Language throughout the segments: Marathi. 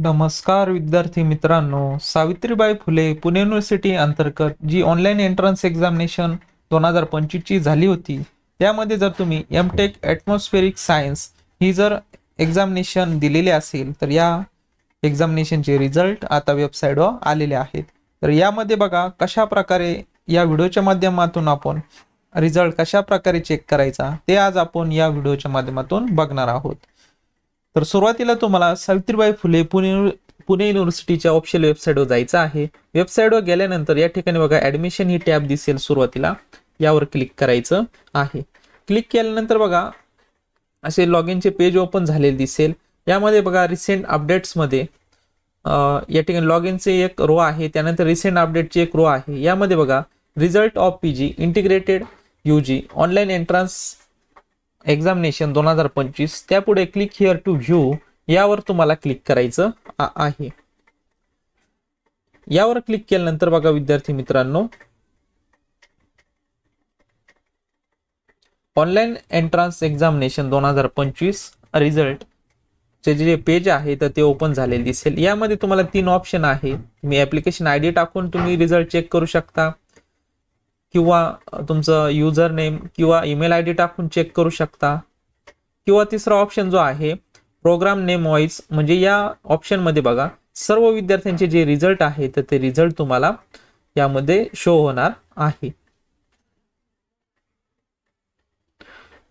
नमस्कार विद्यार्थी मित्रांनो, सावित्रीबाई फुले पुणे युनिव्हर्सिटी अंतर्गत जी ऑनलाईन एंट्रन्स एक्झामिनेशन 2025 ची झाली होती, त्यामध्ये जर तुम्ही एमटेक ॲटमॉस्फेरिक सायन्स ही जर एक्झामिनेशन दिलेली असेल तर या एक्झामिनेशनचे रिझल्ट आता वेबसाईटवर आलेले आहेत। तर यामध्ये बघा कशा प्रकारे या व्हिडिओच्या माध्यमातून आपण रिझल्ट कशा प्रकारे चेक करायचा ते आज आपण या व्हिडिओच्या माध्यमातून बघणार आहोत। तर सुरुवातीला तुम्हाला सावित्रीबाई फुले पुणे युनिव्हर्सिटीच्या ऑफिशियल वेबसाईटवर जायचं आहे। वेबसाईटवर गेल्यानंतर या ठिकाणी बघा ॲडमिशन ही टॅब दिसेल, सुरुवातीला यावर क्लिक करायचं आहे। क्लिक केल्यानंतर बघा असे लॉग इनचे पेज ओपन झालेले दिसेल। यामध्ये बघा रिसेंट अपडेट्समध्ये या ठिकाणी लॉग इनचे एक रो आहे, त्यानंतर रिसेंट अपडेटची एक रो आहे। यामध्ये बघा result of PG integrated UG online entrance examination 2025 त्यापुढे क्लिक हिअर टू व्ह्यू यावर तुम्हाला क्लिक करायचं आहे। यावर क्लिक केल्यानंतर बघा विद्यार्थी मित्रांनो ऑनलाईन एंट्रन्स एक्झामिनेशन 2025 रिझल्ट चे जे पेज आहे तर ते ओपन झालेले दिसेल। यामध्ये तुम्हाला 3 ऑप्शन आहे। तुम्ही ॲप्लिकेशन आयडी टाकून तुम्ही रिझल्ट चेक करू शकता, किंवा तुमचं युजर नेम किंवा ईमेल आयडी टाकून चेक करू शकता, किंवा तिसरा ऑप्शन जो आहे प्रोग्राम नेम वाईज, म्हणजे या ऑप्शन मध्ये बघा सर्व विद्यार्थ्यांचे जे रिझल्ट आहे तर ते रिझल्ट तुम्हाला यामध्ये शो होणार आहे।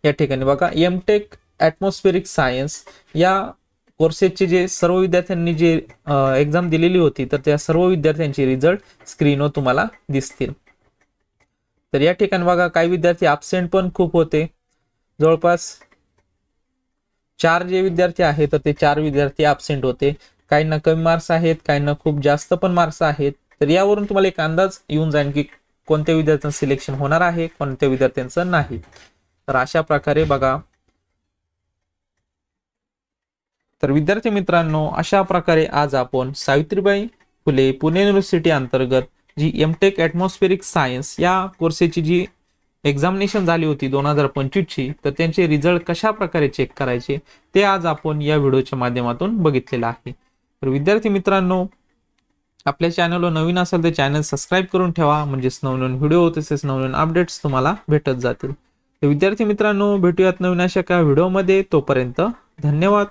या ठिकाणी बघा एमटेक ॲटमॉस्फेरिक सायन्स या कोर्सेसचे जे सर्व विद्यार्थ्यांनी जे एक्झाम दिलेली होती तर त्या सर्व विद्यार्थ्यांचे रिझल्ट स्क्रीनवर तुम्हाला दिसतील। तर या ठिकाणी बघा काही विद्यार्थी ॲब्सेंट पण खूप होते, जवळपास 4 जे विद्यार्थी आहेत तर ते 4 विद्यार्थी ॲब्सेंट होते। काहींना कमी मार्क्स आहेत, काहींना खूप जास्त पण मार्क्स आहेत। तर यावरून तुम्हाला एक अंदाज येऊन जाईल की कोणत्या विद्यार्थ्यांचं सिलेक्शन होणार आहे, कोणत्या विद्यार्थ्यांचं नाही। तर अशा प्रकारे बघा, तर विद्यार्थी मित्रांनो अशा प्रकारे आज आपण सावित्रीबाई फुले पुणे युनिव्हर्सिटी अंतर्गत जी एमटेक ॲटमॉस्फेरिक सायन्स या कोर्सेसची जी एक्झामिनेशन झाली होती 2025 ची, तर त्यांचे रिझल्ट कशा प्रकारे चेक करायचे ते आज आपण या व्हिडिओच्या माध्यमातून बघितलेलं आहे। तर विद्यार्थी मित्रांनो आपल्या चॅनलवर नवीन असेल तर चॅनल सबस्क्राईब करून ठेवा, म्हणजेच नवनवीन व्हिडिओ तसेच नवनवीन अपडेट्स तुम्हाला भेटत जातील। तर विद्यार्थी मित्रांनो भेटूयात नवीन अशा एका व्हिडिओमध्ये, तोपर्यंत धन्यवाद।